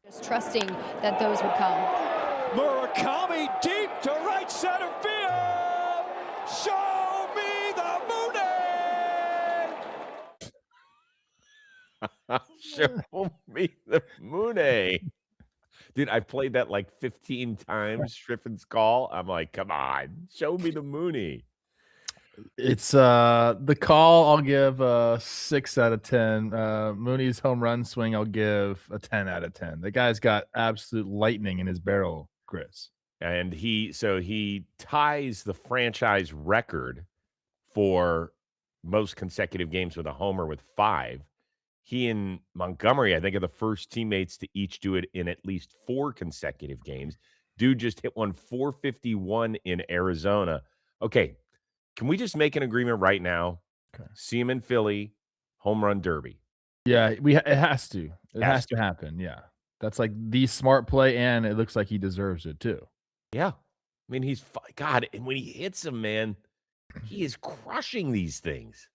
Just trusting that those would come. Murakami deep to right center field. Show me the Mooney. Show me the Mooney. Dude, I've played that like 15 times, Striffin's call. I'm like, come on, show me the Mooney. It's the call I'll give a 6 out of 10. Mooney's home run swing I'll give a 10 out of 10. The guy's got absolute lightning in his barrel, Chris. And he ties the franchise record for most consecutive games with a homer with 5. He and Montgomery, I think, are the first teammates to each do it in at least 4 consecutive games. Dude just hit one 451 in Arizona. Okay, can we just make an agreement right now? Okay. See him in Philly, home run derby. Yeah, it has to. It has to happen. Yeah, that's like the smart play, and it looks like he deserves it too. Yeah, I mean God, and when he hits him, man, he is crushing these things.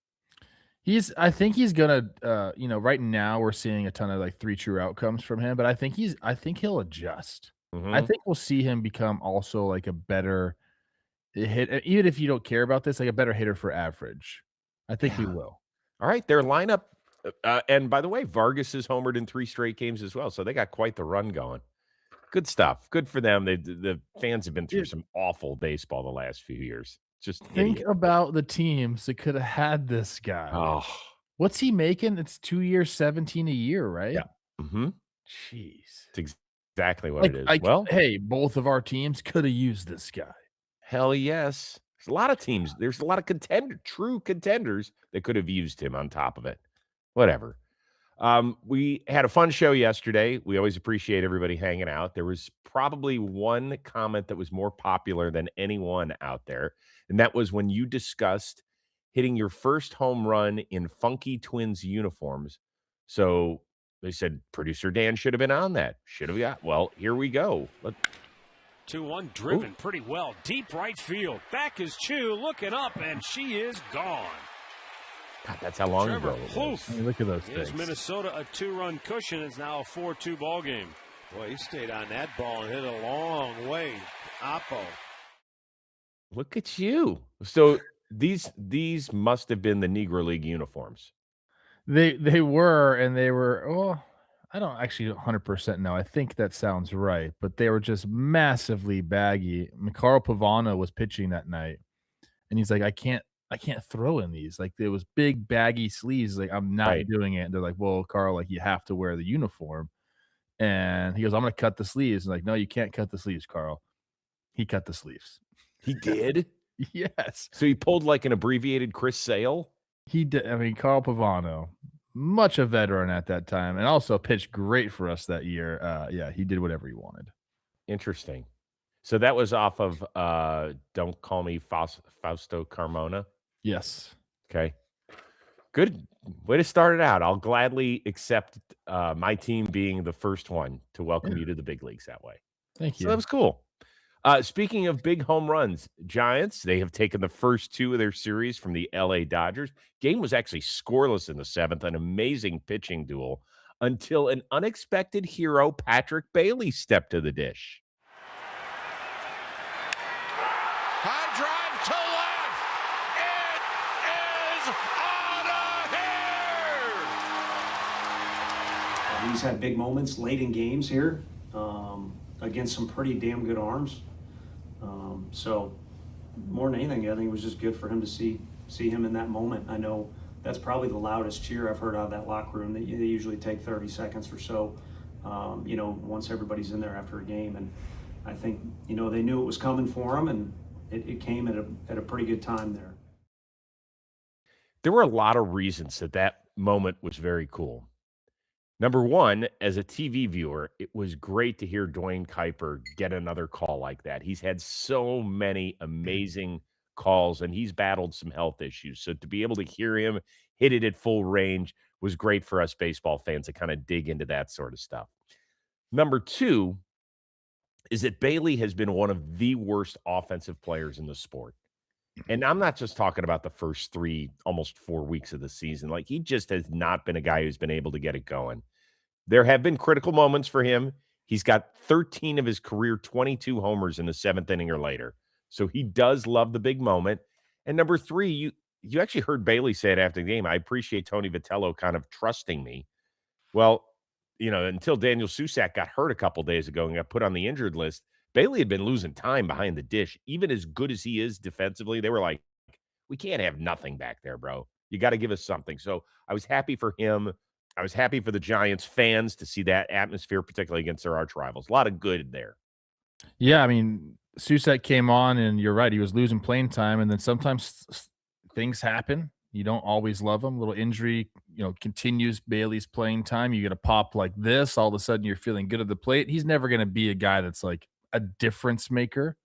I think he's gonna, right now we're seeing a ton of like 3 true outcomes from him, but I think he'll adjust. I think we'll see him become also like a better hit, even if you don't care about this, like a better hitter for average. I think we will. All right, their lineup, and by the way, Vargas has homered in 3 straight games as well, so they got quite the run going. Good stuff. Good for them. The fans have been through some awful baseball the last few years. Just think about the teams that could have had this guy. Oh, what's he making? It's 2 years, 17 a year, right? Yeah. Mm-hmm. Jeez, it's exactly what it is. Well, hey, both of our teams could have used this guy. Hell yes. There's a lot of teams. There's a lot of true contenders that could have used him on top of it. Whatever. We had a fun show yesterday. We always appreciate everybody hanging out. There was probably one comment that was more popular than anyone out there, and that was when you discussed hitting your first home run in Funky Twins uniforms. So they said producer Dan should have been on that. Should have got. Well, here we go. 2-1 driven pretty well. Deep right field. Back is Chu looking up, and she is gone. God, that's how long ago it was. Hey, look at those things. Is Minnesota a 2-run cushion? It's now a 4-2 ball game. Boy, he stayed on that ball and hit a long way. Oppo. Look at you. So these must have been the Negro League uniforms. They were, and they were. Oh, I don't actually 100% know. I think that sounds right, but they were just massively baggy. Carl Pavano was pitching that night, and he's like, I can't throw in these. Like, there was big baggy sleeves. Like, I'm not doing it. And they're like, well, Carl, like, you have to wear the uniform. And he goes, I'm going to cut the sleeves. And like, no, you can't cut the sleeves, Carl. He cut the sleeves. He did? Yes. So he pulled like an abbreviated Chris Sale? He did. I mean, Carl Pavano, much a veteran at that time, and also pitched great for us that year. Yeah, he did whatever he wanted. Interesting. So that was off of Don't Call Me Fausto Carmona? Yes. Okay. Good way to start it out. I'll gladly accept my team being the first one to welcome you to the big leagues that way. Thank you. So that was cool. Speaking of big home runs, Giants, they have taken the first 2 of their series from the LA Dodgers. Game was actually scoreless in the 7th, an amazing pitching duel, until an unexpected hero, Patrick Bailey, stepped to the dish. High drive to left. It is out of here. He's had big moments late in games here against some pretty damn good arms. So more than anything, I think it was just good for him to see him in that moment. I know that's probably the loudest cheer I've heard out of that locker room. They usually take 30 seconds or so, once everybody's in there after a game. And I think, they knew it was coming for him, and it came at a pretty good time there. There were a lot of reasons that moment was very cool. Number one, as a TV viewer, it was great to hear Dwayne Kuiper get another call like that. He's had so many amazing calls, and he's battled some health issues. So to be able to hear him hit it at full range was great for us baseball fans to kind of dig into that sort of stuff. Number two is that Bailey has been one of the worst offensive players in the sport. And I'm not just talking about the first 3, almost 4 weeks of the season. Like, he just has not been a guy who's been able to get it going. There have been critical moments for him. He's got 13 of his career 22 homers in the 7th inning or later. So he does love the big moment. And number 3, you actually heard Bailey say it after the game. I appreciate Tony Vitello kind of trusting me. Well, until Daniel Susac got hurt a couple days ago and got put on the injured list, Bailey had been losing time behind the dish. Even as good as he is defensively, they were like, we can't have nothing back there, bro. You got to give us something. So I was happy for him. I was happy for the Giants fans to see that atmosphere, particularly against their arch rivals. A lot of good there. Yeah, I mean, Susac came on, and you're right. He was losing playing time, and then sometimes things happen. You don't always love him. Little injury, continues Bailey's playing time. You get a pop like this. All of a sudden, you're feeling good at the plate. He's never going to be a guy that's like a difference maker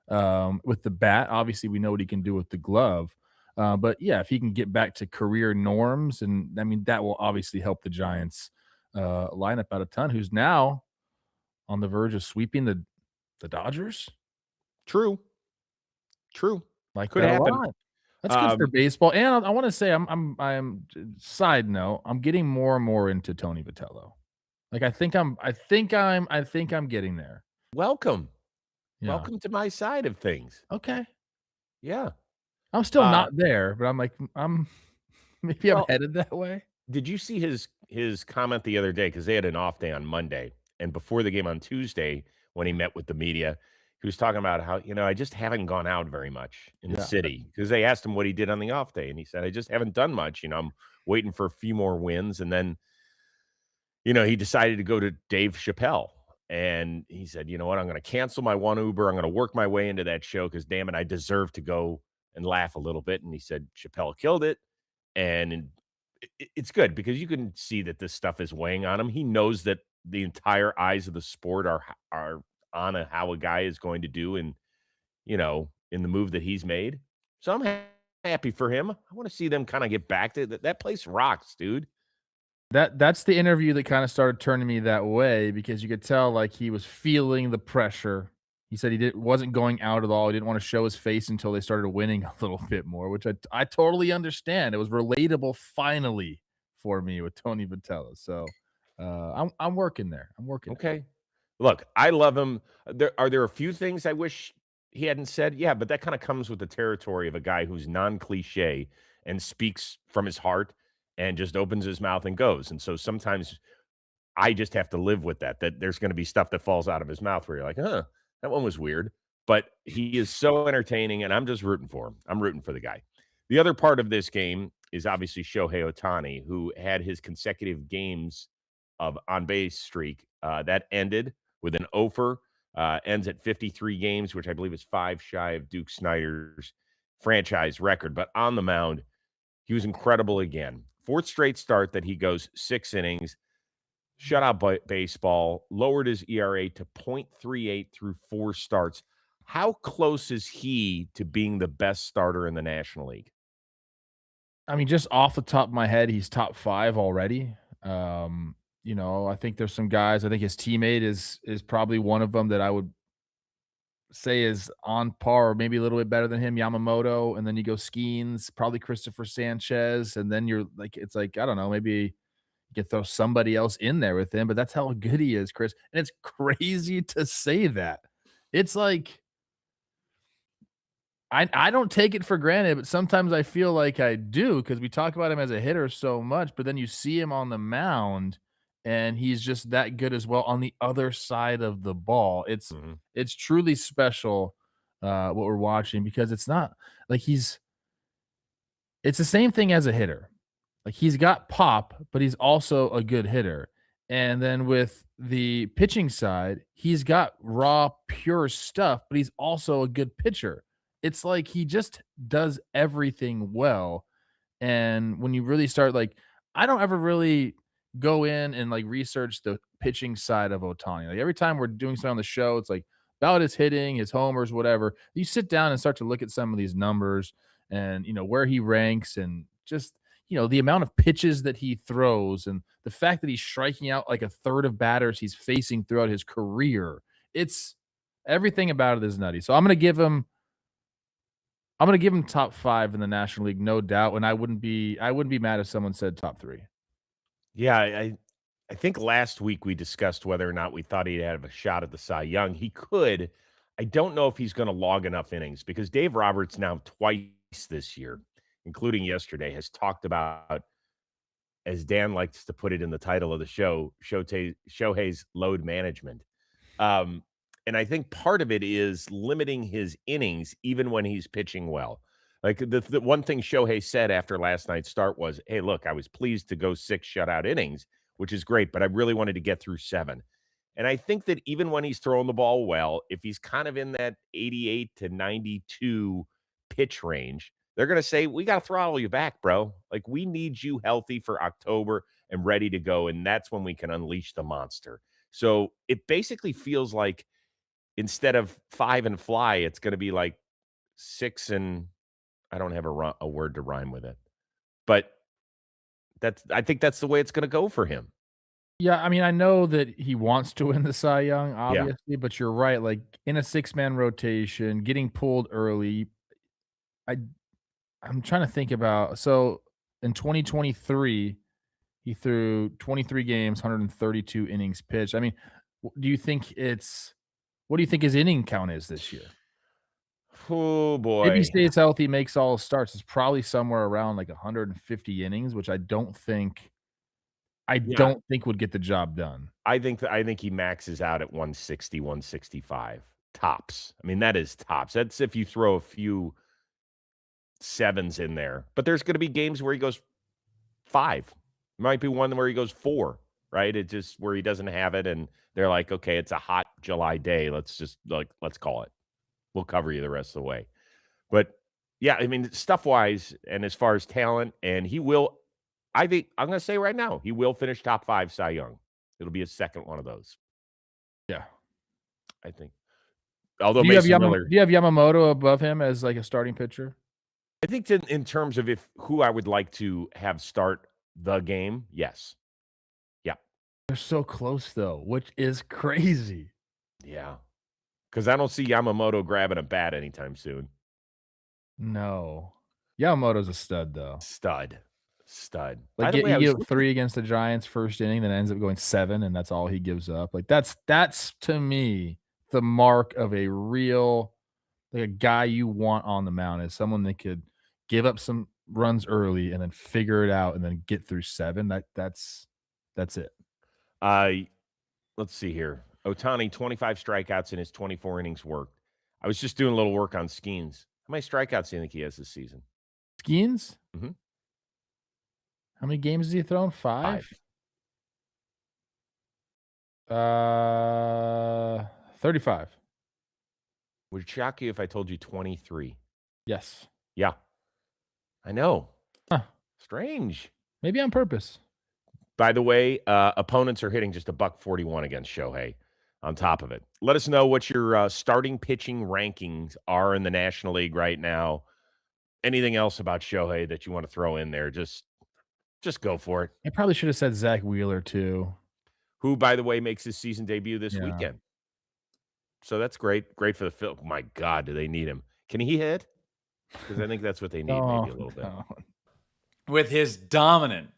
with the bat. Obviously, we know what he can do with the glove. But yeah, if he can get back to career norms, and I mean, that will obviously help the Giants lineup out a ton, who's now on the verge of sweeping the Dodgers. True. Like, could that a happen. lot. That's good for baseball. And I want to say, I'm side note, I'm getting more and more into Tony Vitello. Like, I think I'm getting there. Welcome. Yeah. Welcome to my side of things. Okay. Yeah. I'm still not there, but I'm like, maybe I'm headed that way. Did you see his comment the other day? Because they had an off day on Monday, and before the game on Tuesday, when he met with the media, he was talking about how, I just haven't gone out very much in the city, because they asked him what he did on the off day, and he said, I just haven't done much. I'm waiting for a few more wins. And then, he decided to go to Dave Chappelle, and he said, you know what, I'm going to cancel my one Uber. I'm going to work my way into that show because, damn it, I deserve to go and laugh a little bit. And he said Chappelle killed it. And it's good because you can see that this stuff is weighing on him. He knows that the entire eyes of the sport are on how a guy is going to do in the move that he's made. So I'm happy for him. I want to see them kind of get back to that place rocks, dude. That's the interview that kind of started turning me that way, because you could tell like he was feeling the pressure. He said he wasn't going out at all. He didn't want to show his face until they started winning a little bit more, which I totally understand. It was relatable finally for me with Tony Vitello. So I'm working there. I'm working. Okay. Look, I love him. Are there a few things I wish he hadn't said? Yeah, but that kind of comes with the territory of a guy who's non-cliche and speaks from his heart and just opens his mouth and goes. And so sometimes I just have to live with that there's going to be stuff that falls out of his mouth where you're like, that one was weird. But he is so entertaining, and I'm just rooting for him. I'm rooting for the guy. The other part of this game is obviously Shohei Ohtani, who had his consecutive games of on-base streak. That ended with an offer, ends at 53 games, which I believe is 5 shy of Duke Snyder's franchise record. But on the mound, he was incredible again. 4th straight start that he goes 6 innings, shutout baseball, lowered his ERA to 0.38 through 4 starts. How close is he to being the best starter in the National League? I mean, just off the top of my head, he's top 5 already. I think there's some guys. I think his teammate is probably one of them that I would say is on par, or maybe a little bit better than him, Yamamoto. And then you go Skeens, probably Christopher Sanchez. And then you're like, it's like, I don't know, maybe you could throw somebody else in there with him, but that's how good he is, Chris. And it's crazy to say that. It's like, I don't take it for granted, but sometimes I feel like I do, because we talk about him as a hitter so much, but then you see him on the mound and he's just that good as well on the other side of the ball. It's truly special what we're watching, because it's not like it's the same thing as a hitter. Like, he's got pop, but he's also a good hitter. And then with the pitching side, he's got raw, pure stuff, but he's also a good pitcher. It's like he just does everything well. And when you really start, like, I don't ever really go in and like research the pitching side of Ohtani. Like, every time we're doing something on the show, it's like about his hitting, his homers, whatever. You sit down and start to look at some of these numbers and, where he ranks, and just, the amount of pitches that he throws, and the fact that he's striking out like a third of batters he's facing throughout his career. It's everything about it is nutty. So I'm going to give him top 5 in the National League, no doubt. And I wouldn't be mad if someone said top 3. Yeah, I think last week we discussed whether or not we thought he'd have a shot at the Cy Young. He could. I don't know if he's going to log enough innings because Dave Roberts now twice this year, including yesterday, has talked about, as Dan likes to put it in the title of the show, Shohei's load management. And I think part of it is limiting his innings even when he's pitching well. Like the one thing Shohei said after last night's start was, hey, look, I was pleased to go 6 shutout innings, which is great, but I really wanted to get through 7. And I think that even when he's throwing the ball well, if he's kind of in that 88 to 92 pitch range, they're going to say, we got to throttle you back, bro. Like, we need you healthy for October and ready to go. And that's when we can unleash the monster. So it basically feels like instead of 5 and fly, it's going to be like 6 and I don't have a word to rhyme with it. But I think that's the way it's going to go for him. Yeah, I mean, I know that he wants to win the Cy Young, Yeah. obviously, but you're right. Like in a 6-man rotation, getting pulled early. I'm trying to think about. So in 2023, he threw 23 games, 132 innings pitched. I mean, what do you think his inning count is this year? Oh, If boy. he stays healthy, makes all starts, it's probably somewhere around like 150 innings, which I don't think would get the job done. I think he maxes out at 160, 165 tops. I mean, that is tops. That's if you throw a few 7s in there. But there's going to be games where he goes 5. Might be one where he goes 4, right? It just where he doesn't have it, and they're like, okay, it's a hot July day. Let's call it. We'll cover you the rest of the way. But yeah, I mean, stuff-wise, and as far as talent, and he will. I think I'm going to say right now, he will finish top 5 Cy Young. It'll be a second one of those. Yeah, I think. Although do you have Miller, do you have Yamamoto above him as like a starting pitcher? I think in terms of who I would like to have start the game, yes. Yeah. They're so close though, which is crazy. Yeah. Because I don't see Yamamoto grabbing a bat anytime soon. No. Yamamoto's a stud though. Stud. Like By the way, he gave 3 against the Giants first inning, then ends up going 7, and that's all he gives up. Like that's to me the mark of a real, like a guy you want on the mound is someone that could give up some runs early and then figure it out and then get through 7. That's it. Let's see here. Ohtani, 25 strikeouts in his 24 innings worked. I was just doing a little work on Skeens. How many strikeouts do you think he has this season? Skeens? Mhm. How many games has he thrown? 5? 35. Would it shock you if I told you 23? Yes. Yeah. I know. Huh. Strange. Maybe on purpose. By the way, opponents are hitting just $141 against Shohei on top of it. Let us know what your starting pitching rankings are in the National League right now. Anything else about Shohei that you want to throw in there, just go for it. I probably should have said Zach Wheeler too. Who, by the way, makes his season debut this Yeah. weekend. So that's great. Great for the film. My God, do they need him? Can he hit? Because I think that's what they need maybe a little bit. With his dominant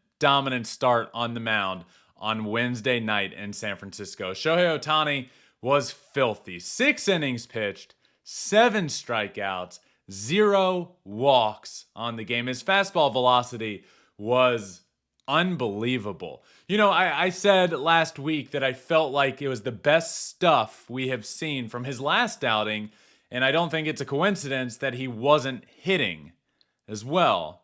start on the mound on Wednesday night in San Francisco, Shohei Ohtani was filthy. 6 innings pitched, 7 strikeouts, 0 walks on the game. His fastball velocity was unbelievable. You know, I said last week that I felt like it was the best stuff we have seen from his last outing, and I don't think it's a coincidence that he wasn't hitting as well.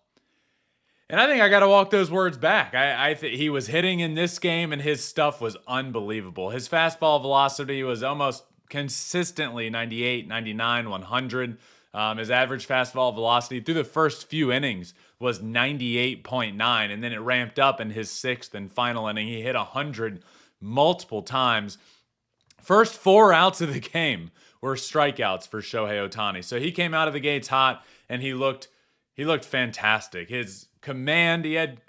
And I think I got to walk those words back. I think he was hitting in this game, and his stuff was unbelievable. His fastball velocity was almost consistently 98, 99, 100. His average fastball velocity through the first few innings was 98.9, and then it ramped up in his 6th and final inning. He hit 100 multiple times. First 4 outs of the game were strikeouts for Shohei Ohtani. So he came out of the gates hot, and he looked fantastic. His command, he had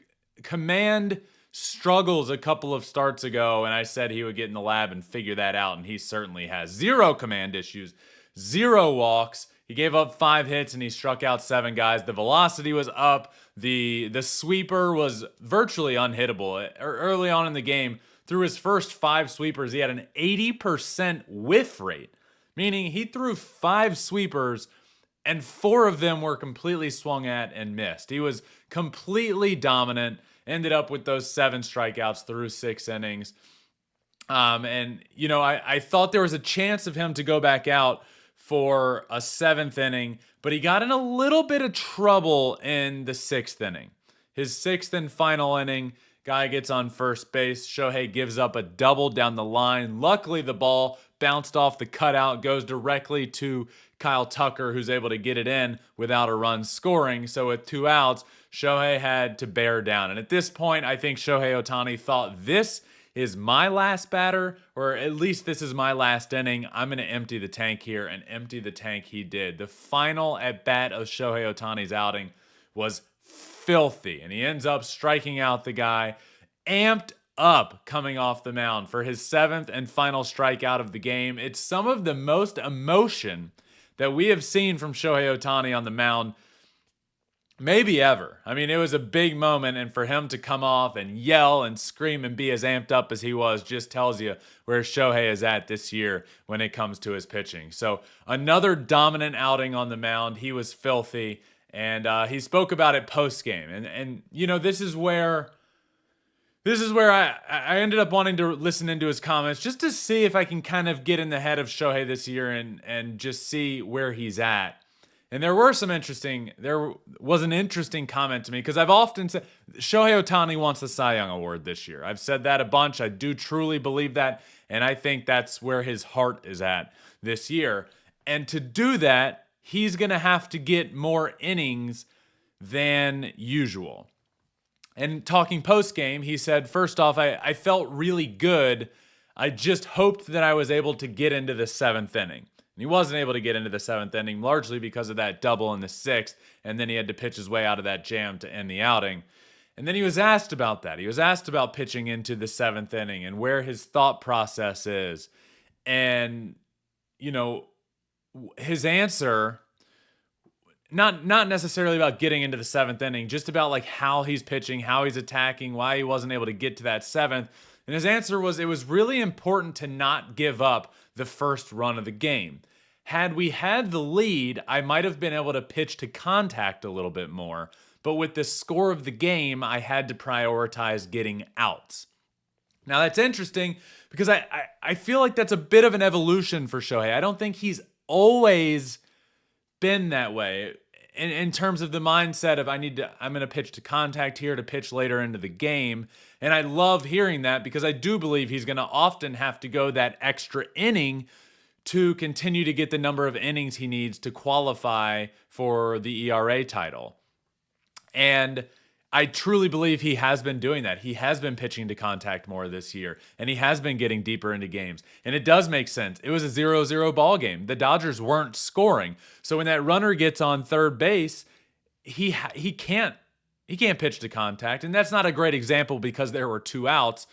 command struggles a couple of starts ago, and I said he would get in the lab and figure that out, and he certainly has. 0 command issues, 0 walks. He gave up 5 hits and he struck out 7 guys. The velocity was up. The sweeper was virtually unhittable. Early on in the game, through his first 5 sweepers, he had an 80% whiff rate, meaning he threw 5 sweepers and 4 of them were completely swung at and missed. He was completely dominant, ended up with those 7 strikeouts through 6 innings. And, you know, I thought there was a chance of him to go back out for a 7th inning, but he got in a little bit of trouble in the 6th inning. His 6th and final inning, guy gets on first base. Shohei gives up a double down the line. Luckily, the ball bounced off the cutout, goes directly to Kyle Tucker, who's able to get it in without a run scoring. So with 2 outs, Shohei had to bear down. And at this point, I think Shohei Ohtani thought, this is my last batter, or at least this is my last inning. I'm going to empty the tank here, and empty the tank he did. The final at-bat of Shohei Ohtani's outing was filthy, and he ends up striking out the guy, amped up coming off the mound for his 7th and final strikeout of the game. It's some of the most emotion that we have seen from Shohei Ohtani on the mound maybe ever. I mean, it was a big moment, and for him to come off and yell and scream and be as amped up as he was just tells you where Shohei is at this year when it comes to his pitching. So another dominant outing on the mound. He was filthy, and he spoke about it post-game. And you know, this is where I ended up wanting to listen into his comments just to see if I can kind of get in the head of Shohei this year and just see where he's at. And there was an interesting comment to me, because I've often said Shohei Ohtani wants the Cy Young Award this year. I've said that a bunch. I do truly believe that, and I think that's where his heart is at this year. And to do that, he's going to have to get more innings than usual. And talking post-game, he said, first off, I felt really good. I just hoped that I was able to get into the 7th inning. And he wasn't able to get into the 7th inning, largely because of that double in the 6th, and then he had to pitch his way out of that jam to end the outing. And then he was asked about that. He was asked about pitching into the 7th inning and where his thought process is. And, you know, his answer, not necessarily about getting into the 7th inning, just about like how he's pitching, how he's attacking, why he wasn't able to get to that 7th. And his answer was, it was really important to not give up the first run of the game. Had we had the lead, I might have been able to pitch to contact a little bit more. But with the score of the game, I had to prioritize getting outs. Now that's interesting, because I feel like that's a bit of an evolution for Shohei. I don't think he's always been that way in terms of the mindset of I'm going to pitch to contact here to pitch later into the game. And I love hearing that, because I do believe he's going to often have to go that extra inning to continue to get the number of innings he needs to qualify for the ERA title. And I truly believe he has been doing that. He has been pitching to contact more this year, and he has been getting deeper into games. And it does make sense. It was a 0-0 ball game. The Dodgers weren't scoring. So when that runner gets on third base, he can't pitch to contact. And that's not a great example because there were 2 outs.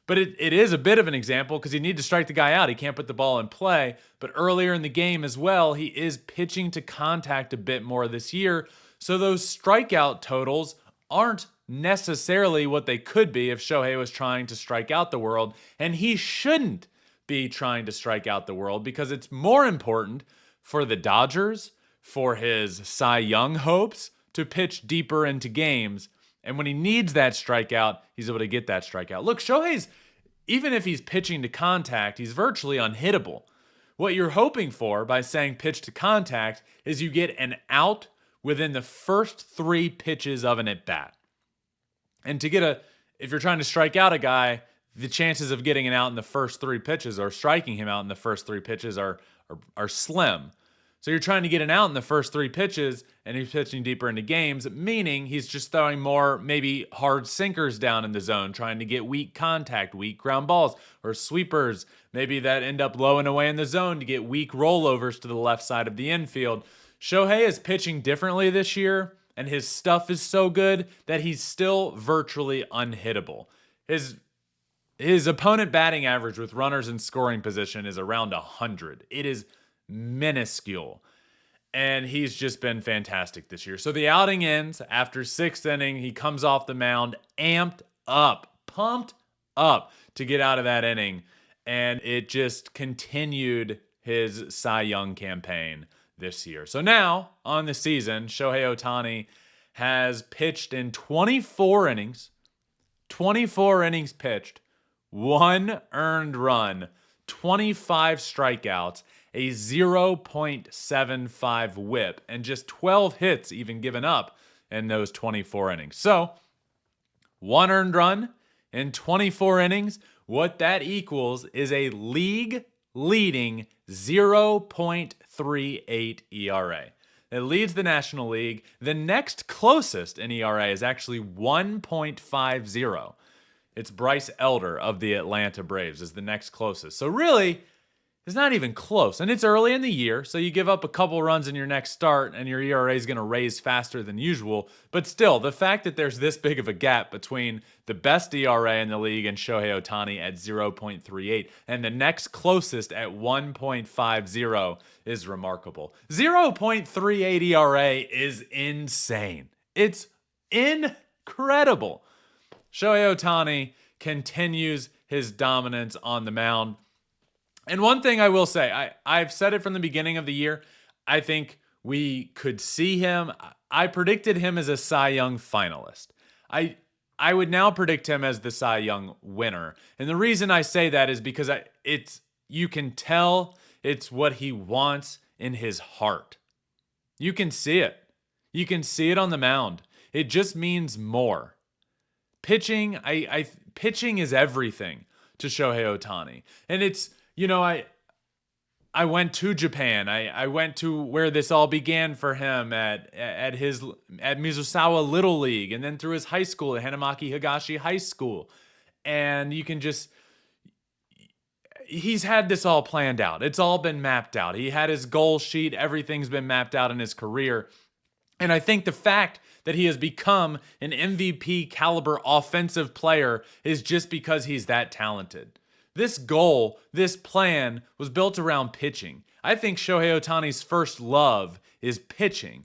But it is a bit of an example, because you need to strike the guy out. He can't put the ball in play. But earlier in the game as well, he is pitching to contact a bit more this year. So those strikeout totals aren't necessarily what they could be if Shohei was trying to strike out the world. And he shouldn't be trying to strike out the world, because it's more important for the Dodgers, for his Cy Young hopes, to pitch deeper into games. And when he needs that strikeout, he's able to get that strikeout. Look, Shohei's, even if he's pitching to contact, he's virtually unhittable. What you're hoping for by saying pitch to contact is you get an out within the first 3 pitches of an at-bat. And to get if you're trying to strike out a guy, the chances of getting an out in the first 3 pitches, or striking him out in the first 3 pitches, are slim. So you're trying to get an out in the first 3 pitches, and he's pitching deeper into games, meaning he's just throwing more maybe hard sinkers down in the zone, trying to get weak contact, weak ground balls, or sweepers, maybe that end up low and away in the zone to get weak rollovers to the left side of the infield. Shohei is pitching differently this year, and his stuff is so good that he's still virtually unhittable. His opponent batting average with runners in scoring position is around 100. It is minuscule. And he's just been fantastic this year. So the outing ends after 6th inning. He comes off the mound, amped up, pumped up to get out of that inning. And it just continued his Cy Young campaign this year. So now, on the season, Shohei Ohtani has pitched in 24 innings, 24 innings pitched, 1 earned run, 25 strikeouts, a 0.75 whip, and just 12 hits even given up in those 24 innings. So, 1 earned run in 24 innings. What that equals is a league-leading 0.38 ERA. It leads the National League. The next closest in ERA is actually 1.50. It's Bryce Elder of the Atlanta Braves is the next closest. So really, it's not even close. And it's early in the year, so you give up a couple runs in your next start and your ERA is going to raise faster than usual. But still, the fact that there's this big of a gap between the best ERA in the league and Shohei Ohtani at 0.38 and the next closest at 1.50 is remarkable. 0.38 ERA is insane. It's incredible. Shohei Ohtani continues his dominance on the mound. And one thing I will say, I've said it from the beginning of the year, I think we could see him. I predicted him as a Cy Young finalist. I would now predict him as the Cy Young winner. And the reason I say that is because you can tell it's what he wants in his heart. You can see it. You can see it on the mound. It just means more. Pitching, pitching is everything to Shohei Ohtani. And it's, you know, I went to Japan. I went to where this all began for him at Mizusawa Little League, and then through his high school at Hanamaki Higashi High School. And you can just, he's had this all planned out. It's all been mapped out. He had his goal sheet. Everything's been mapped out in his career. And I think the fact that he has become an MVP caliber offensive player is just because he's that talented. This goal, this plan was built around pitching. I think Shohei Ohtani's first love is pitching.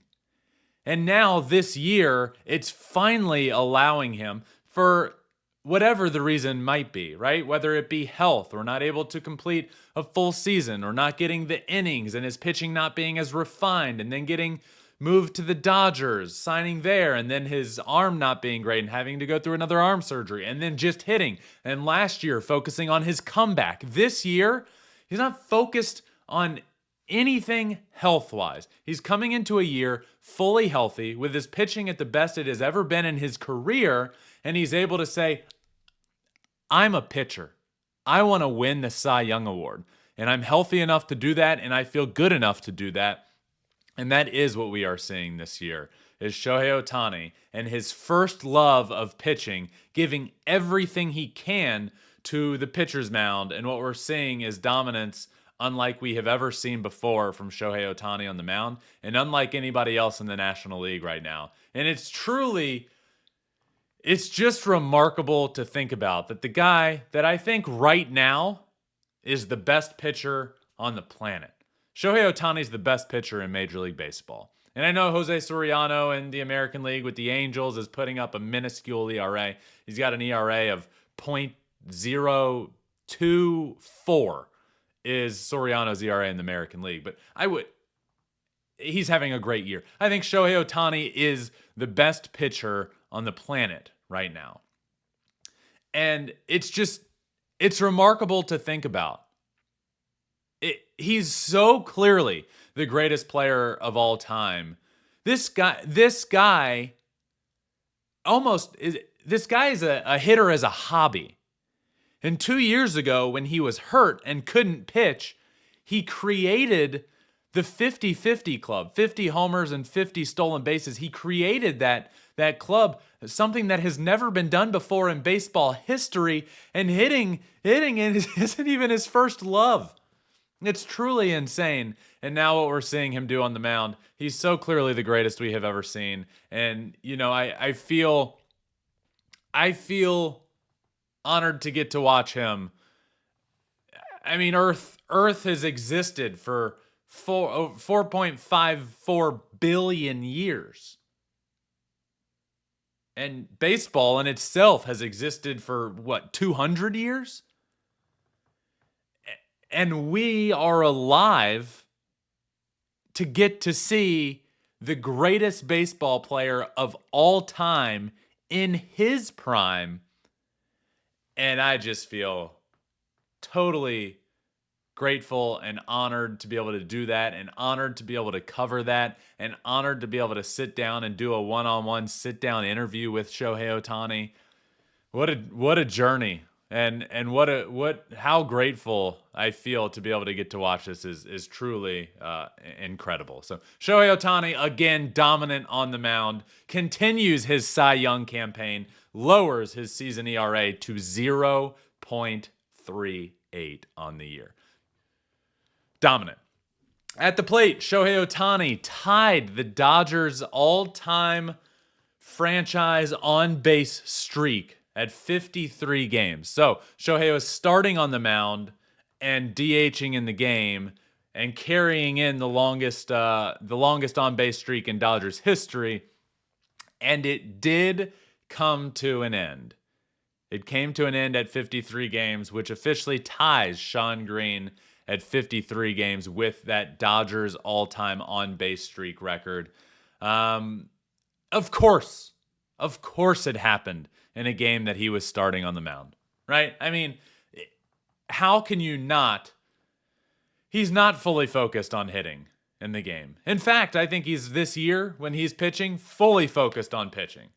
And now this year, it's finally allowing him, for whatever the reason might be, right? Whether it be health or not able to complete a full season or not getting the innings and his pitching not being as refined and then getting moved to the Dodgers, signing there, and then his arm not being great and having to go through another arm surgery, and then just hitting. And last year, focusing on his comeback. This year, he's not focused on anything health-wise. He's coming into a year fully healthy with his pitching at the best it has ever been in his career, and he's able to say, I'm a pitcher. I want to win the Cy Young Award, and I'm healthy enough to do that, and I feel good enough to do that. And that is what we are seeing this year, is Shohei Ohtani and his first love of pitching, giving everything he can to the pitcher's mound. And what we're seeing is dominance unlike we have ever seen before from Shohei Ohtani on the mound, and unlike anybody else in the National League right now. And it's just remarkable to think about that the guy that I think right now is the best pitcher on the planet. Shohei Ohtani is the best pitcher in Major League Baseball. And I know Jose Soriano in the American League with the Angels is putting up a minuscule ERA. He's got an ERA of .024 is Soriano's ERA in the American League. But he's having a great year. I think Shohei Ohtani is the best pitcher on the planet right now. And it's remarkable to think about. He's so clearly the greatest player of all time. This guy is a hitter as a hobby. And 2 years ago, when he was hurt and couldn't pitch, he created the 50-50 club, 50 homers and 50 stolen bases. He created that club, something that has never been done before in baseball history. And hitting isn't even his first love. It's truly insane. And now what we're seeing him do on the mound, he's so clearly the greatest we have ever seen. And, you know, I feel honored to get to watch him. I mean, Earth has existed for 4.54 billion years. And baseball in itself has existed for, 200 years? And we are alive to get to see the greatest baseball player of all time in his prime. And I just feel totally grateful and honored to be able to do that, and honored to be able to cover that, and honored to be able to sit down and do a one-on-one sit-down interview with Shohei Ohtani. What a journey, and how grateful I feel to be able to get to watch this is truly incredible. So Shohei Ohtani, again dominant on the mound, continues his Cy Young campaign, lowers his season ERA to 0.38 on the year. Dominant. At the plate, Shohei Ohtani tied the Dodgers' all-time franchise on-base streak at 53 games. So Shohei was starting on the mound and DHing in the game and carrying in the longest on-base streak in Dodgers history. And it did come to an end. It came to an end at 53 games, which officially ties Shawn Green at 53 games with that Dodgers all-time on-base streak record. Of course it happened in a game that he was starting on the mound, right? I mean, how can you not? He's not fully focused on hitting in the game. In fact, I think he's this year, when he's pitching, fully focused on pitching.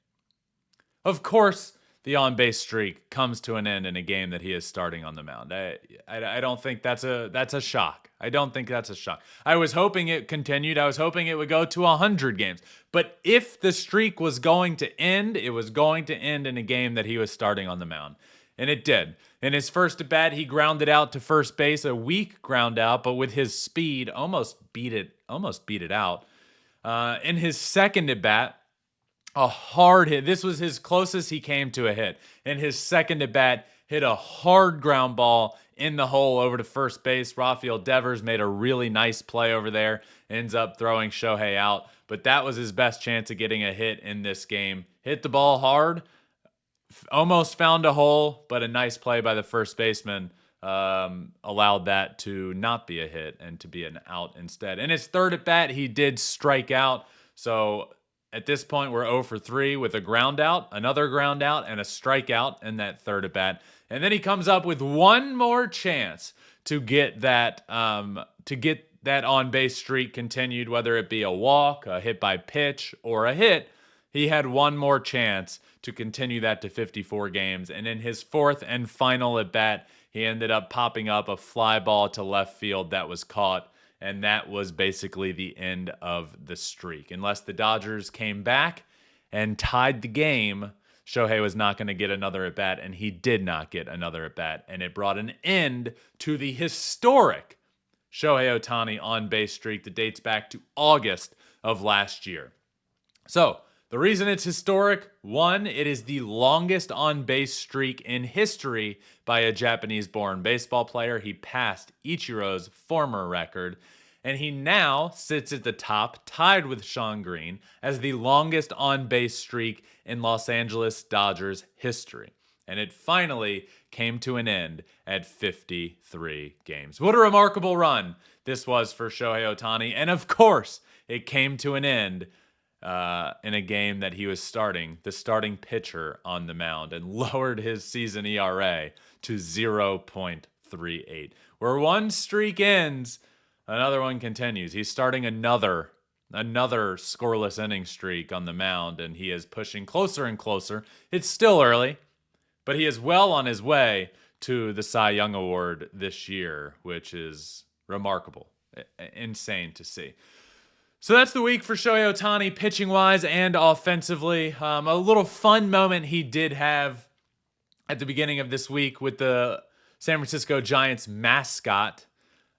Of course, the on-base streak comes to an end in a game that he is starting on the mound. I don't think that's a shock. I don't think that's a shock. I was hoping it continued. I was hoping it would go to 100 games. But if the streak was going to end, it was going to end in a game that he was starting on the mound. And it did. In his first at-bat, he grounded out to first base, a weak ground out, but with his speed, almost beat it out. In his second at-bat, a hard hit. This was his closest he came to a hit. In his second at bat, hit a hard ground ball in the hole over to first base. Rafael Devers made a really nice play over there. Ends up throwing Shohei out. But that was his best chance of getting a hit in this game. Hit the ball hard. Almost found a hole, but a nice play by the first baseman allowed that to not be a hit and to be an out instead. In his third at bat, he did strike out. So at this point, we're 0 for 3 with a ground out, another ground out, and a strikeout in that third at bat. And then he comes up with one more chance to get that on-base streak continued, whether it be a walk, a hit by pitch, or a hit. He had one more chance to continue that to 54 games. And in his fourth and final at bat, he ended up popping up a fly ball to left field that was caught. And that was basically the end of the streak. Unless the Dodgers came back and tied the game, Shohei was not going to get another at-bat, and he did not get another at-bat. And it brought an end to the historic Shohei Ohtani on-base streak that dates back to August of last year. So, the reason it's historic, one, it is the longest on-base streak in history by a Japanese-born baseball player. He passed Ichiro's former record, and he now sits at the top, tied with Shawn Green, as the longest on-base streak in Los Angeles Dodgers history. And it finally came to an end at 53 games. What a remarkable run this was for Shohei Ohtani. And of course, it came to an end in a game that he was starting, the starting pitcher on the mound, and lowered his season ERA to 0.38. Where one streak ends, another one continues. He's starting another scoreless inning streak on the mound, and he is pushing closer and closer. It's still early, but he is well on his way to the Cy Young Award this year, which is remarkable, insane to see. So that's the week for Shohei Ohtani, pitching-wise and offensively. A little fun moment he did have at the beginning of this week with the San Francisco Giants mascot.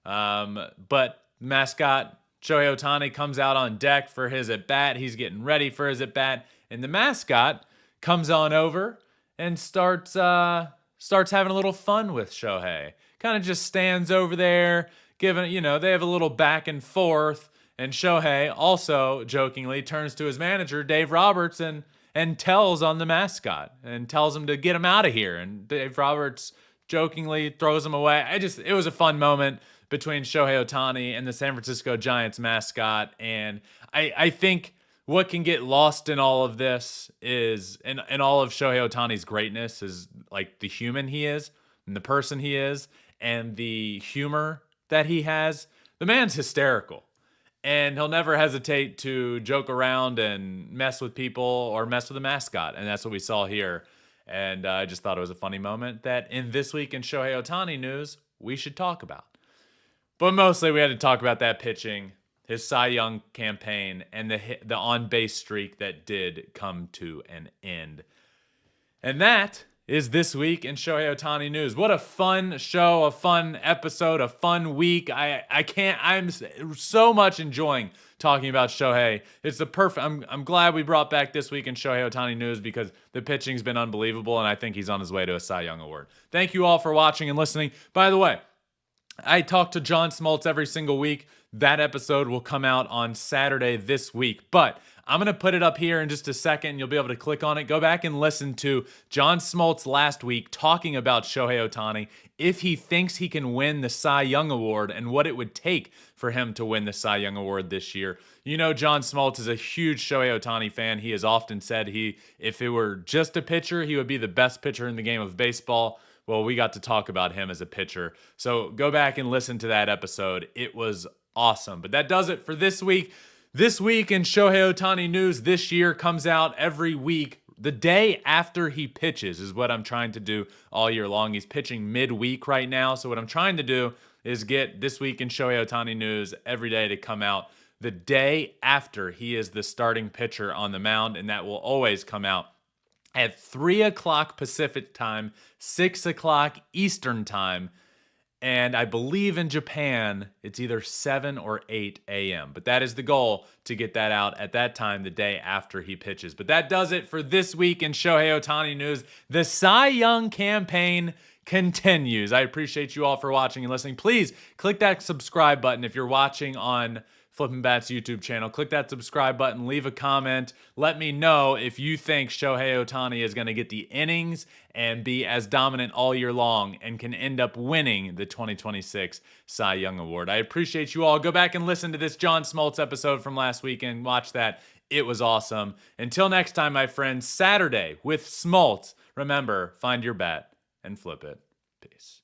But mascot Shohei Ohtani comes out on deck for his at-bat. He's getting ready for his at-bat. And the mascot comes on over and starts having a little fun with Shohei. Kind of just stands over there, giving, they have a little back and forth. And Shohei also jokingly turns to his manager, Dave Roberts, and and tells on the mascot and tells him to get him out of here. And Dave Roberts jokingly throws him away. It was a fun moment between Shohei Ohtani and the San Francisco Giants mascot. And I think what can get lost in all of this is, and all of Shohei Ohtani's greatness is like the human he is and the person he is and the humor that he has. The man's hysterical. And he'll never hesitate to joke around and mess with people or mess with a mascot. And that's what we saw here. And I just thought it was a funny moment that in This Week in Shohei Ohtani news, we should talk about. But mostly we had to talk about that pitching, his Cy Young campaign, and the on-base streak that did come to an end. And that is This Week in Shohei Ohtani news. What a fun show, a fun episode, a fun week. I'm so much enjoying talking about Shohei. It's the perfect, I'm glad we brought back This Week in Shohei Ohtani news because the pitching's been unbelievable and I think he's on his way to a Cy Young award. Thank you all for watching and listening. By the way, I talk to John Smoltz every single week. That episode will come out on Saturday this week, but I'm going to put it up here in just a second. You'll be able to click on it. Go back and listen to John Smoltz last week talking about Shohei Ohtani, if he thinks he can win the Cy Young Award and what it would take for him to win the Cy Young Award this year. You know, John Smoltz is a huge Shohei Ohtani fan. He has often said if it were just a pitcher, he would be the best pitcher in the game of baseball. Well, we got to talk about him as a pitcher. So go back and listen to that episode. It was awesome. But that does it for this week. This Week in Shohei Ohtani news this year comes out every week. The day after he pitches is what I'm trying to do all year long. He's pitching midweek right now. So what I'm trying to do is get This Week in Shohei Ohtani news every day to come out the day after he is the starting pitcher on the mound. And that will always come out at 3 o'clock Pacific time, 6 o'clock Eastern time. And I believe in Japan, it's either 7 or 8 a.m. But that is the goal, to get that out at that time the day after he pitches. But that does it for This Week in Shohei Ohtani news. The Cy Young campaign continues. I appreciate you all for watching and listening. Please click that subscribe button if you're watching on Flippin' Bats YouTube channel. Click that subscribe button, leave a comment. Let me know if you think Shohei Ohtani is going to get the innings and be as dominant all year long and can end up winning the 2026 Cy Young Award. I appreciate you all. Go back and listen to this John Smoltz episode from last week and watch that. It was awesome. Until next time, my friends, Saturday with Smoltz. Remember, find your bat and flip it. Peace.